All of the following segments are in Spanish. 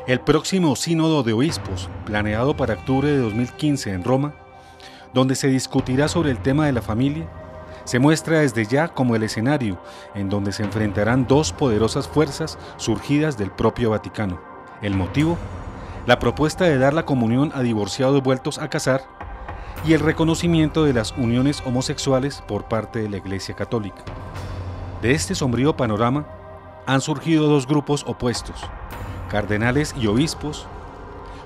El próximo Sínodo de Obispos, planeado para octubre de 2015 en Roma, donde se discutirá sobre el tema de la familia, se muestra desde ya como el escenario en donde se enfrentarán dos poderosas fuerzas surgidas del propio Vaticano. El motivo: la propuesta de dar la comunión a divorciados vueltos a casar y el reconocimiento de las uniones homosexuales por parte de la Iglesia Católica. De este sombrío panorama han surgido dos grupos opuestos: cardenales y obispos,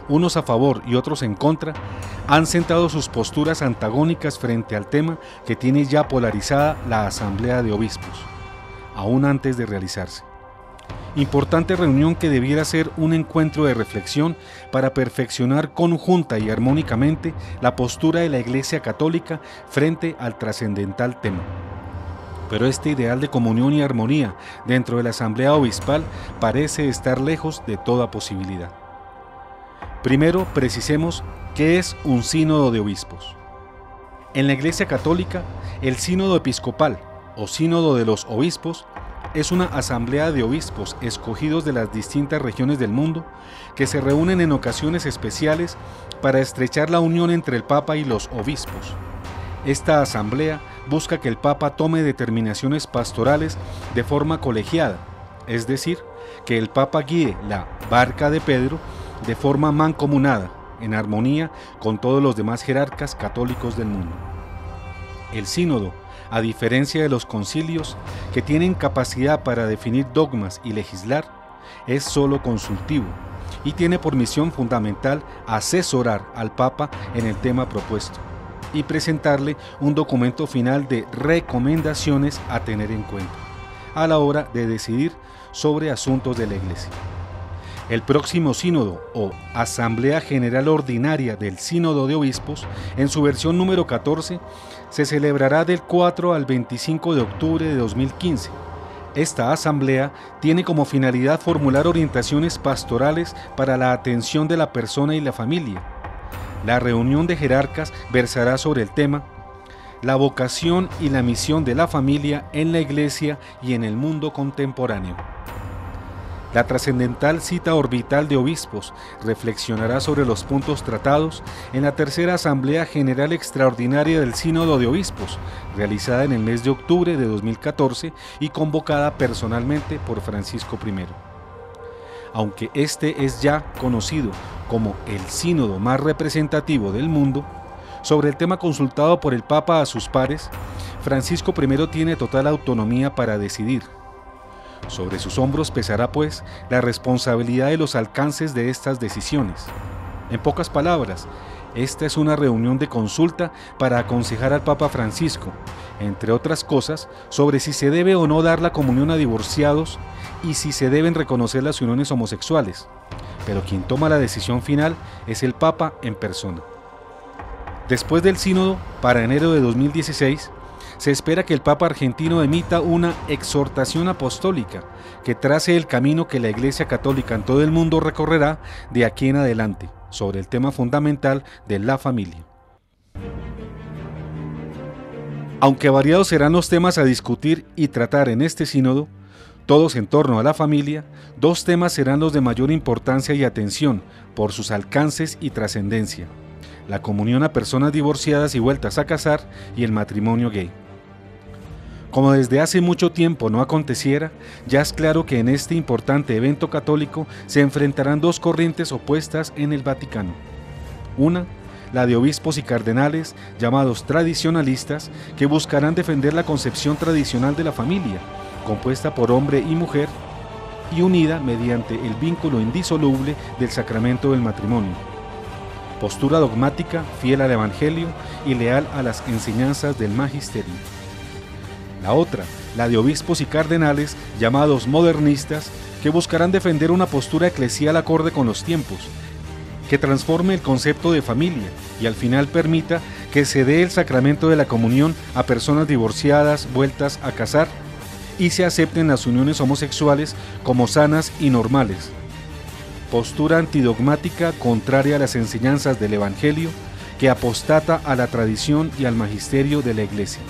unos a favor y otros en contra, han sentado sus posturas antagónicas frente al tema que tiene ya polarizada la Asamblea de Obispos, aún antes de realizarse. Importante reunión que debiera ser un encuentro de reflexión para perfeccionar conjunta y armónicamente la postura de la Iglesia Católica frente al trascendental tema. Pero este ideal de comunión y armonía dentro de la Asamblea Obispal parece estar lejos de toda posibilidad. Primero, precisemos qué es un sínodo de obispos. En la Iglesia Católica, el sínodo episcopal o sínodo de los obispos es una asamblea de obispos escogidos de las distintas regiones del mundo que se reúnen en ocasiones especiales para estrechar la unión entre el Papa y los obispos. Esta asamblea busca que el Papa tome determinaciones pastorales de forma colegiada, es decir, que el Papa guíe la barca de Pedro de forma mancomunada, en armonía con todos los demás jerarcas católicos del mundo. El sínodo, a diferencia de los concilios, que tienen capacidad para definir dogmas y legislar, es solo consultivo y tiene por misión fundamental asesorar al Papa en el tema propuesto y presentarle un documento final de recomendaciones a tener en cuenta a la hora de decidir sobre asuntos de la Iglesia. El próximo sínodo o Asamblea General Ordinaria del Sínodo de Obispos, en su versión número 14, se celebrará del 4 al 25 de octubre de 2015. Esta asamblea tiene como finalidad formular orientaciones pastorales para la atención de la persona y la familia. La reunión de jerarcas versará sobre el tema: la vocación y la misión de la familia en la Iglesia y en el mundo contemporáneo. La trascendental cita orbital de obispos reflexionará sobre los puntos tratados en la tercera Asamblea General Extraordinaria del Sínodo de Obispos, realizada en el mes de octubre de 2014 y convocada personalmente por Francisco I. Aunque este es ya conocido como el sínodo más representativo del mundo, sobre el tema consultado por el Papa a sus pares, Francisco I tiene total autonomía para decidir. Sobre sus hombros pesará, pues, la responsabilidad de los alcances de estas decisiones. En pocas palabras, esta es una reunión de consulta para aconsejar al Papa Francisco, entre otras cosas, sobre si se debe o no dar la comunión a divorciados y si se deben reconocer las uniones homosexuales. Pero quien toma la decisión final es el Papa en persona. Después del sínodo, para enero de 2016, se espera que el Papa argentino emita una exhortación apostólica que trace el camino que la Iglesia Católica en todo el mundo recorrerá de aquí en adelante sobre el tema fundamental de la familia. Aunque variados serán los temas a discutir y tratar en este sínodo, todos en torno a la familia, dos temas serán los de mayor importancia y atención por sus alcances y trascendencia: la comunión a personas divorciadas y vueltas a casar y el matrimonio gay. Como desde hace mucho tiempo no aconteciera, ya es claro que en este importante evento católico se enfrentarán dos corrientes opuestas en el Vaticano. Una, la de obispos y cardenales llamados tradicionalistas, que buscarán defender la concepción tradicional de la familia, compuesta por hombre y mujer, y unida mediante el vínculo indisoluble del sacramento del matrimonio. Postura dogmática, fiel al Evangelio y leal a las enseñanzas del magisterio. La otra, la de obispos y cardenales llamados modernistas, que buscarán defender una postura eclesial acorde con los tiempos, que transforme el concepto de familia y al final permita que se dé el sacramento de la comunión a personas divorciadas vueltas a casar y se acepten las uniones homosexuales como sanas y normales. Postura antidogmática contraria a las enseñanzas del Evangelio, que apostata a la tradición y al magisterio de la Iglesia.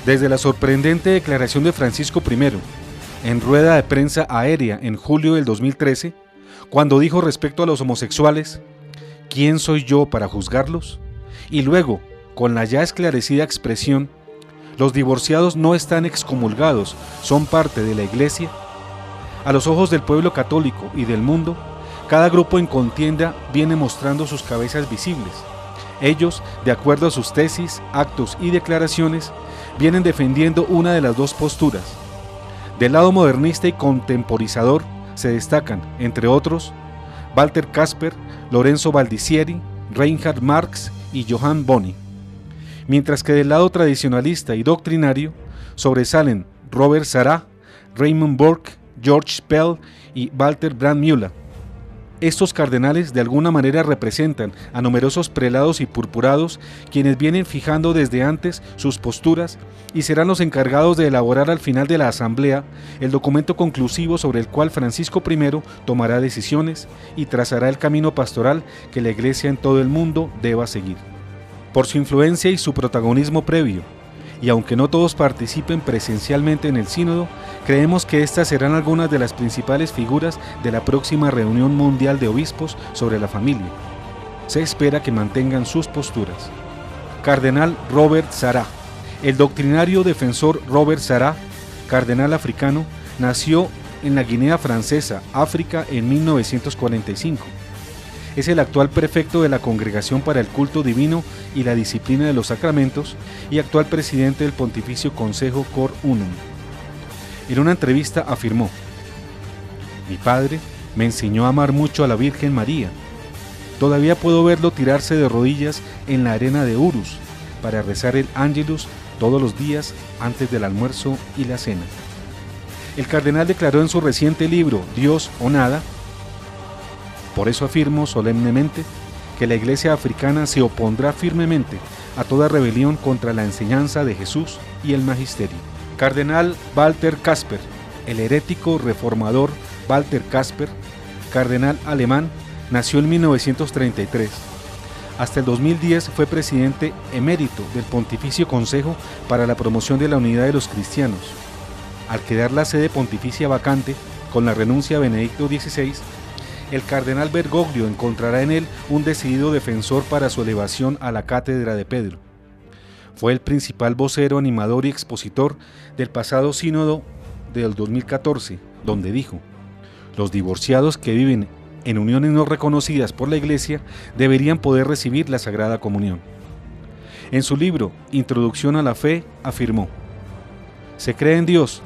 Desde la sorprendente declaración de Francisco I, en rueda de prensa aérea en julio del 2013, cuando dijo respecto a los homosexuales: ¿quién soy yo para juzgarlos? Y luego, con la ya esclarecida expresión: los divorciados no están excomulgados, son parte de la Iglesia. A los ojos del pueblo católico y del mundo, cada grupo en contienda viene mostrando sus cabezas visibles. Ellos, de acuerdo a sus tesis, actos y declaraciones, vienen defendiendo una de las dos posturas. Del lado modernista y contemporizador se destacan, entre otros, Walter Casper, Lorenzo Baldisseri, Reinhard Marx y Johann Boni. Mientras que del lado tradicionalista y doctrinario sobresalen Robert Sarah, Raymond Burke, George Pell y Walter Brandmüller. Estos cardenales de alguna manera representan a numerosos prelados y purpurados, quienes vienen fijando desde antes sus posturas y serán los encargados de elaborar al final de la asamblea el documento conclusivo sobre el cual Francisco I tomará decisiones y trazará el camino pastoral que la Iglesia en todo el mundo deba seguir. Por su influencia y su protagonismo previo, y aunque no todos participen presencialmente en el sínodo, creemos que estas serán algunas de las principales figuras de la próxima reunión mundial de obispos sobre la familia. Se espera que mantengan sus posturas. Cardenal Robert Sarah. El doctrinario defensor Robert Sarah, cardenal africano, nació en la Guinea Francesa, África, en 1945. Es el actual prefecto de la Congregación para el Culto Divino y la Disciplina de los Sacramentos y actual presidente del Pontificio Consejo Cor Unum. En una entrevista afirmó: mi padre me enseñó a amar mucho a la Virgen María. Todavía puedo verlo tirarse de rodillas en la arena de Urus para rezar el Ángelus todos los días antes del almuerzo y la cena. El cardenal declaró en su reciente libro Dios o Nada: por eso afirmo solemnemente que la Iglesia africana se opondrá firmemente a toda rebelión contra la enseñanza de Jesús y el magisterio. Cardenal Walter Casper. El herético reformador Walter Casper, cardenal alemán, nació en 1933. Hasta el 2010 fue presidente emérito del Pontificio Consejo para la Promoción de la Unidad de los Cristianos. Al quedar la sede pontificia vacante con la renuncia a Benedicto XVI, el cardenal Bergoglio encontrará en él un decidido defensor para su elevación a la cátedra de Pedro. Fue el principal vocero, animador y expositor del pasado sínodo del 2014, donde dijo: los divorciados que viven en uniones no reconocidas por la Iglesia deberían poder recibir la Sagrada Comunión. En su libro Introducción a la Fe afirmó: se cree en Dios,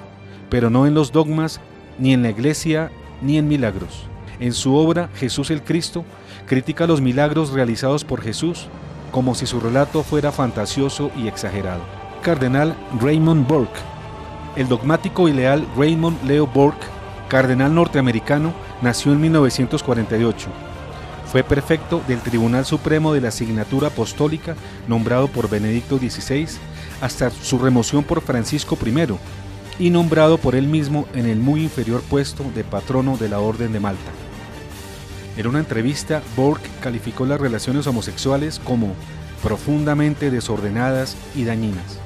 pero no en los dogmas, ni en la Iglesia, ni en milagros. En su obra Jesús el Cristo critica los milagros realizados por Jesús como si su relato fuera fantasioso y exagerado. Cardenal Raymond Burke. El dogmático y leal Raymond Leo Burke, cardenal norteamericano, nació en 1948. Fue prefecto del Tribunal Supremo de la Signatura Apostólica, nombrado por Benedicto XVI, hasta su remoción por Francisco I, y nombrado por él mismo en el muy inferior puesto de patrono de la Orden de Malta. En una entrevista, Burke calificó las relaciones homosexuales como profundamente desordenadas y dañinas.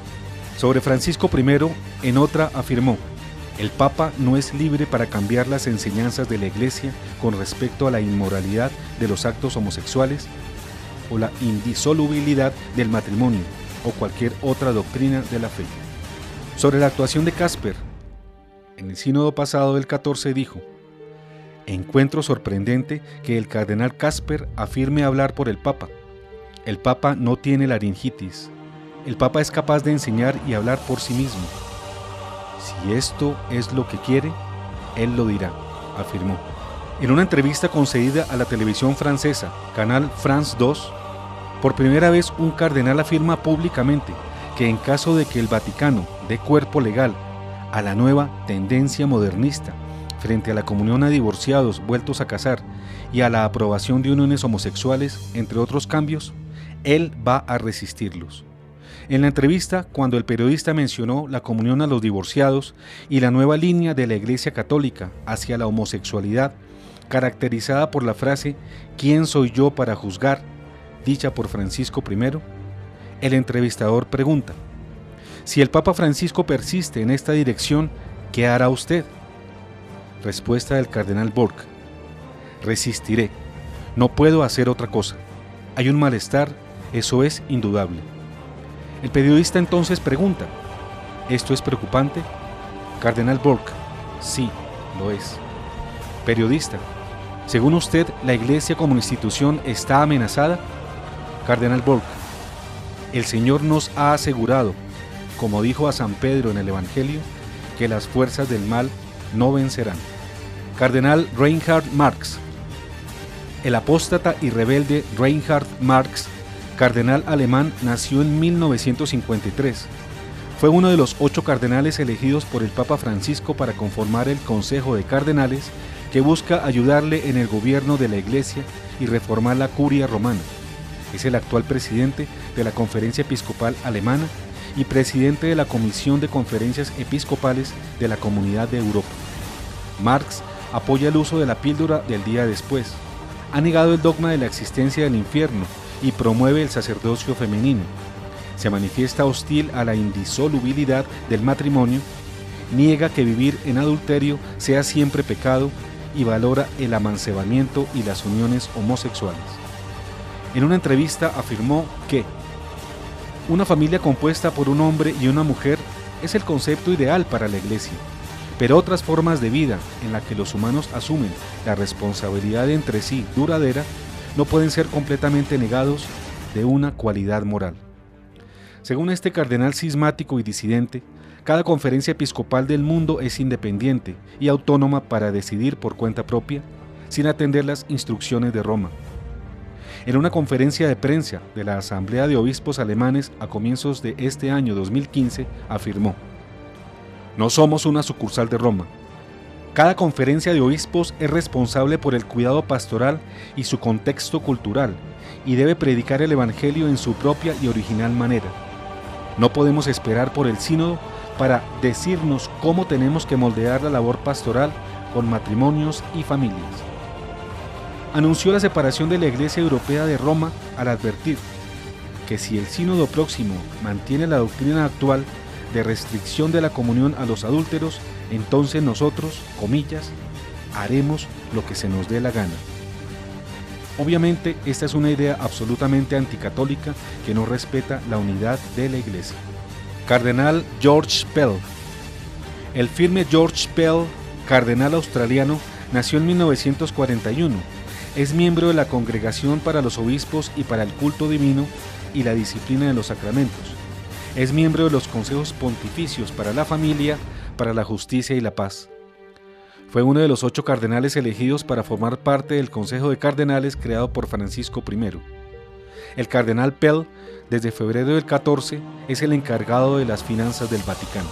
Sobre Francisco I, en otra afirmó: el Papa no es libre para cambiar las enseñanzas de la Iglesia con respecto a la inmoralidad de los actos homosexuales o la indisolubilidad del matrimonio o cualquier otra doctrina de la fe. Sobre la actuación de Casper, en el sínodo pasado del 14 dijo: encuentro sorprendente que el cardenal Casper afirme hablar por el Papa. El Papa no tiene laringitis. El Papa es capaz de enseñar y hablar por sí mismo. Si esto es lo que quiere, él lo dirá, afirmó. En una entrevista concedida a la televisión francesa, Canal France 2, por primera vez un cardenal afirma públicamente que en caso de que el Vaticano dé cuerpo legal a la nueva tendencia modernista frente a la comunión a divorciados vueltos a casar y a la aprobación de uniones homosexuales, entre otros cambios, él va a resistirlos. En la entrevista, cuando el periodista mencionó la comunión a los divorciados y la nueva línea de la Iglesia Católica hacia la homosexualidad, caracterizada por la frase ¿quién soy yo para juzgar?, dicha por Francisco I, el entrevistador pregunta: si el Papa Francisco persiste en esta dirección, ¿qué hará usted? Respuesta del cardenal Burke: resistiré, no puedo hacer otra cosa. Hay un malestar, eso es indudable. El periodista entonces pregunta: ¿esto es preocupante? Cardenal Burke: sí, lo es. Periodista: según usted, ¿la Iglesia como institución está amenazada? Cardenal Burke: el Señor nos ha asegurado, como dijo a San Pedro en el Evangelio, que las fuerzas del mal no vencerán. Cardenal Reinhard Marx: el apóstata y rebelde Reinhard Marx, cardenal alemán, nació en 1953. Fue uno de los 8 cardenales elegidos por el Papa Francisco para conformar el Consejo de Cardenales, que busca ayudarle en el gobierno de la Iglesia y reformar la curia romana. Es el actual presidente de la Conferencia Episcopal Alemana y presidente de la Comisión de Conferencias Episcopales de la Comunidad de Europa. Marx apoya el uso de la píldora del día después, ha negado el dogma de la existencia del infierno y promueve el sacerdocio femenino. Se manifiesta hostil a la indisolubilidad del matrimonio, niega que vivir en adulterio sea siempre pecado y valora el amancebamiento y las uniones homosexuales. En una entrevista afirmó que una familia compuesta por un hombre y una mujer es el concepto ideal para la Iglesia, pero otras formas de vida en las que los humanos asumen la responsabilidad entre sí duradera no pueden ser completamente negados de una cualidad moral. Según este cardenal cismático y disidente, cada conferencia episcopal del mundo es independiente y autónoma para decidir por cuenta propia, sin atender las instrucciones de Roma. En una conferencia de prensa de la Asamblea de Obispos Alemanes a comienzos de este año 2015, afirmó: no somos una sucursal de Roma. Cada conferencia de obispos es responsable por el cuidado pastoral y su contexto cultural, y debe predicar el Evangelio en su propia y original manera. No podemos esperar por el sínodo para decirnos cómo tenemos que moldear la labor pastoral con matrimonios y familias. Anunció la separación de la Iglesia Europea de Roma al advertir que si el sínodo próximo mantiene la doctrina actual de restricción de la comunión a los adúlteros, entonces nosotros, comillas, haremos lo que se nos dé la gana. Obviamente, esta es una idea absolutamente anticatólica que no respeta la unidad de la Iglesia. Cardenal George Pell. El firme George Pell, cardenal australiano, nació en 1941. Es miembro de la Congregación para los Obispos y para el Culto Divino y la Disciplina de los Sacramentos. Es miembro de los Consejos Pontificios para la Familia, para la Justicia y la Paz. Fue uno de los 8 cardenales elegidos para formar parte del Consejo de Cardenales creado por Francisco I. El cardenal Pell, desde febrero del 14, es el encargado de las finanzas del Vaticano.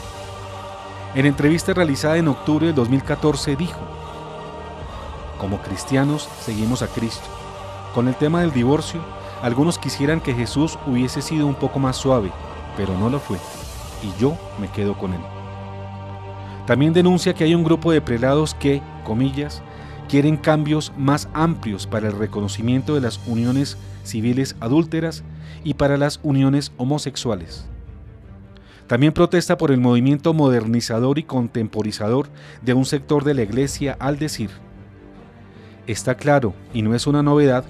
En entrevista realizada en octubre del 2014 dijo: como cristianos seguimos a Cristo. Con el tema del divorcio, algunos quisieran que Jesús hubiese sido un poco más suave, pero no lo fue, y yo me quedo con él. También denuncia que hay un grupo de prelados que, comillas, quieren cambios más amplios para el reconocimiento de las uniones civiles adúlteras y para las uniones homosexuales. También protesta por el movimiento modernizador y contemporizador de un sector de la Iglesia al decir: está claro, y no es una novedad,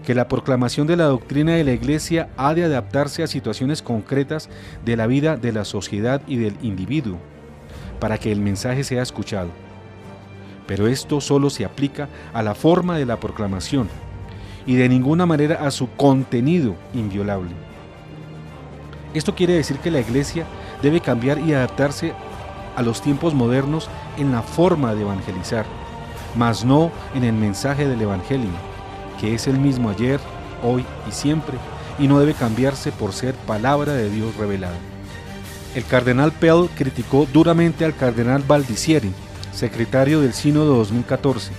que la proclamación de la doctrina de la Iglesia ha de adaptarse a situaciones concretas de la vida de la sociedad y del individuo, para que el mensaje sea escuchado. Pero esto solo se aplica a la forma de la proclamación y de ninguna manera a su contenido inviolable. Esto quiere decir que la Iglesia debe cambiar y adaptarse a los tiempos modernos en la forma de evangelizar, mas no en el mensaje del Evangelio, que es el mismo ayer, hoy y siempre, y no debe cambiarse por ser palabra de Dios revelada. El cardenal Pell criticó duramente al cardenal Baldicieri, secretario del Sínodo 2014,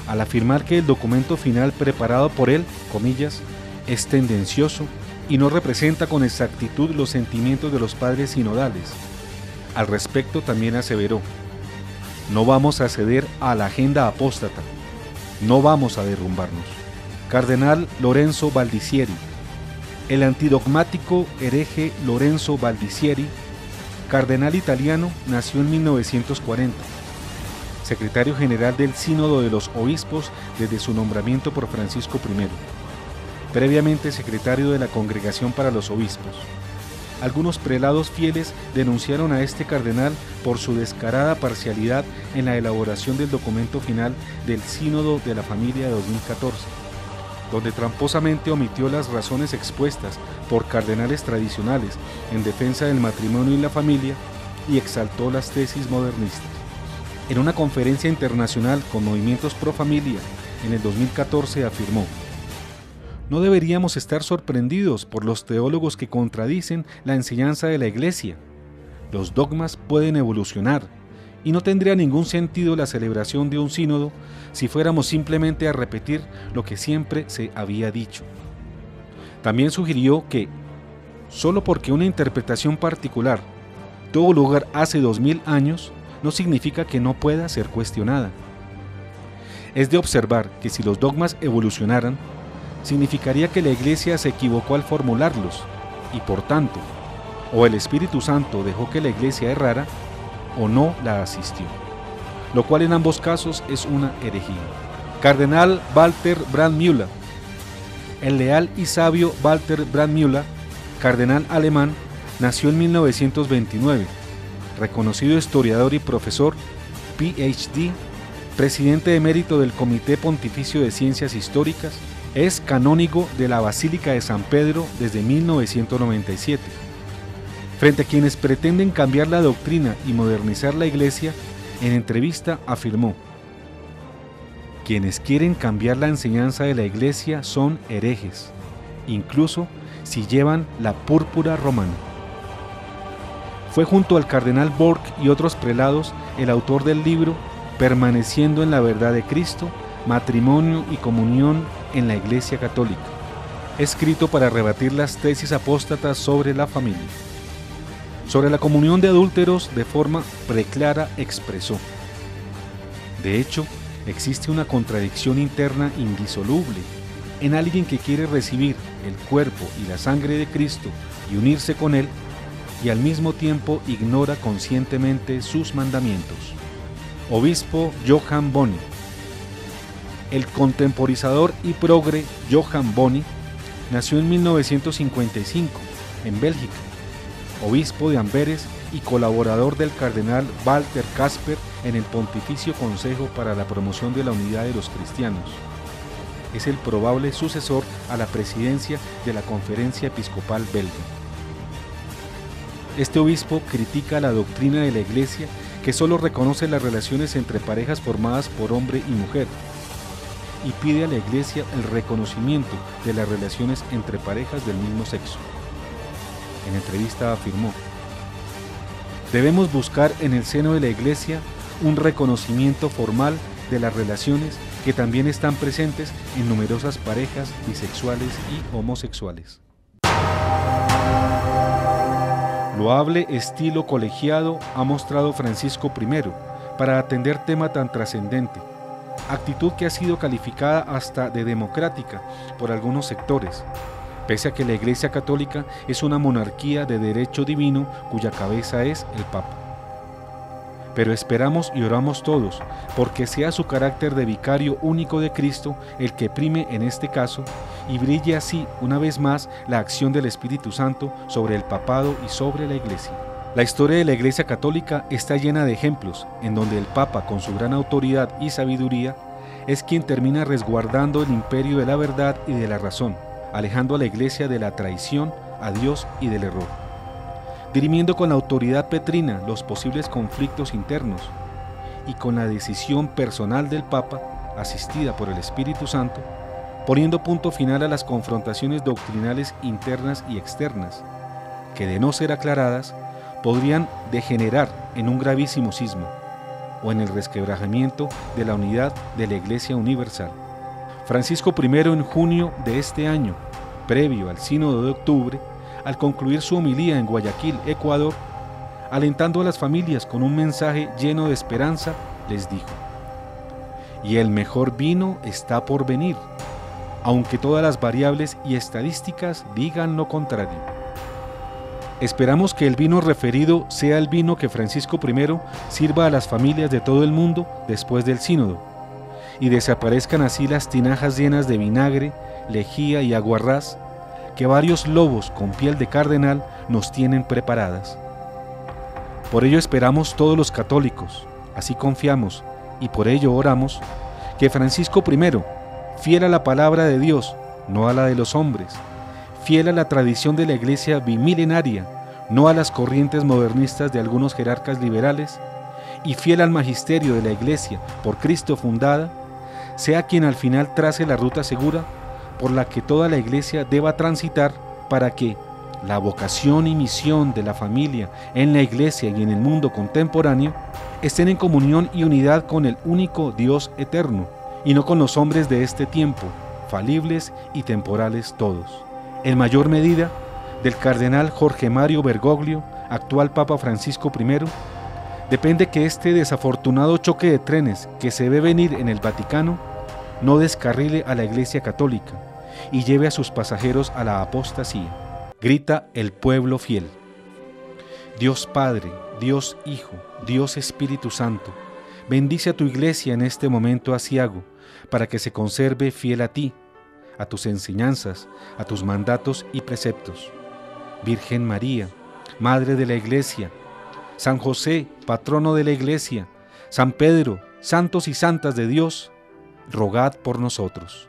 al afirmar que el documento final preparado por él, comillas, es tendencioso y no representa con exactitud los sentimientos de los padres sinodales. Al respecto también aseveró: no vamos a ceder a la agenda apóstata, no vamos a derrumbarnos. Cardenal Lorenzo Baldicieri. El antidogmático hereje Lorenzo Baldicieri, cardenal italiano, nació en 1940. secretario general del Sínodo de los Obispos desde su nombramiento por Francisco I, previamente secretario de la Congregación para los Obispos. Algunos prelados fieles denunciaron a este cardenal por su descarada parcialidad en la elaboración del documento final del Sínodo de la Familia de 2014, donde tramposamente omitió las razones expuestas por cardenales tradicionales en defensa del matrimonio y la familia y exaltó las tesis modernistas. En una conferencia internacional con movimientos pro familia en el 2014 afirmó: "No deberíamos estar sorprendidos por los teólogos que contradicen la enseñanza de la Iglesia. Los dogmas pueden evolucionar y no tendría ningún sentido la celebración de un sínodo si fuéramos simplemente a repetir lo que siempre se había dicho". También sugirió que, solo porque una interpretación particular tuvo lugar hace 2000 años, no significa que no pueda ser cuestionada. Es de observar que si los dogmas evolucionaran, significaría que la Iglesia se equivocó al formularlos y, por tanto, o el Espíritu Santo dejó que la Iglesia errara o no la asistió, lo cual en ambos casos es una herejía. Cardenal Walter Brandmüller. El leal y sabio Walter Brandmüller, cardenal alemán, nació en 1929, reconocido historiador y profesor, PhD, presidente emérito del Comité Pontificio de Ciencias Históricas, es canónigo de la Basílica de San Pedro desde 1997. Frente a quienes pretenden cambiar la doctrina y modernizar la Iglesia, en entrevista afirmó: "Quienes quieren cambiar la enseñanza de la Iglesia son herejes, incluso si llevan la púrpura romana". Fue junto al cardenal Borg y otros prelados el autor del libro Permaneciendo en la verdad de Cristo, matrimonio y comunión en la Iglesia Católica, escrito para rebatir las tesis apóstatas sobre la familia. Sobre la comunión de adúlteros, de forma preclara expresó: "De hecho, existe una contradicción interna indisoluble en alguien que quiere recibir el cuerpo y la sangre de Cristo y unirse con Él, y al mismo tiempo ignora conscientemente sus mandamientos". Obispo Johann Boni. El contemporizador y progre Johann Boni nació en 1955 en Bélgica, obispo de Amberes y colaborador del cardenal Walter Kasper en el Pontificio Consejo para la Promoción de la Unidad de los Cristianos. Es el probable sucesor a la presidencia de la Conferencia Episcopal Belga. Este obispo critica la doctrina de la Iglesia, que solo reconoce las relaciones entre parejas formadas por hombre y mujer, y pide a la Iglesia el reconocimiento de las relaciones entre parejas del mismo sexo. En entrevista afirmó: "Debemos buscar en el seno de la Iglesia un reconocimiento formal de las relaciones que también están presentes en numerosas parejas bisexuales y homosexuales". Loable estilo colegiado ha mostrado Francisco I para atender tema tan trascendente, actitud que ha sido calificada hasta de democrática por algunos sectores, pese a que la Iglesia Católica es una monarquía de derecho divino cuya cabeza es el Papa. Pero esperamos y oramos todos porque sea su carácter de vicario único de Cristo el que prime en este caso y brille así una vez más la acción del Espíritu Santo sobre el papado y sobre la Iglesia. La historia de la Iglesia Católica está llena de ejemplos en donde el Papa, con su gran autoridad y sabiduría, es quien termina resguardando el imperio de la verdad y de la razón, alejando a la Iglesia de la traición a Dios y del error, dirimiendo con la autoridad petrina los posibles conflictos internos y con la decisión personal del Papa, asistida por el Espíritu Santo, poniendo punto final a las confrontaciones doctrinales internas y externas, que de no ser aclaradas, podrían degenerar en un gravísimo cisma o en el resquebrajamiento de la unidad de la Iglesia Universal. Francisco I, en junio de este año, previo al Sínodo de octubre, al concluir su homilía en Guayaquil, Ecuador, alentando a las familias con un mensaje lleno de esperanza, les dijo: "Y el mejor vino está por venir, aunque todas las variables y estadísticas digan lo contrario". Esperamos que el vino referido sea el vino que Francisco I sirva a las familias de todo el mundo después del sínodo, y desaparezcan así las tinajas llenas de vinagre, lejía y aguarrás que varios lobos con piel de cardenal nos tienen preparadas. Por ello esperamos todos los católicos, así confiamos y por ello oramos, que Francisco I, fiel a la palabra de Dios, no a la de los hombres, fiel a la tradición de la Iglesia bimilenaria, no a las corrientes modernistas de algunos jerarcas liberales, y fiel al magisterio de la Iglesia por Cristo fundada, sea quien al final trace la ruta segura por la que toda la Iglesia deba transitar para que la vocación y misión de la familia en la Iglesia y en el mundo contemporáneo estén en comunión y unidad con el único Dios eterno, y no con los hombres de este tiempo, falibles y temporales todos. En mayor medida, del cardenal Jorge Mario Bergoglio, actual Papa Francisco I, depende que este desafortunado choque de trenes que se ve venir en el Vaticano no descarrile a la Iglesia Católica y lleve a sus pasajeros a la apostasía. Grita el pueblo fiel. Dios Padre, Dios Hijo, Dios Espíritu Santo, bendice a tu Iglesia en este momento aciago, para que se conserve fiel a ti, a tus enseñanzas, a tus mandatos y preceptos. Virgen María, Madre de la Iglesia, San José, patrono de la Iglesia, San Pedro, santos y santas de Dios, rogad por nosotros.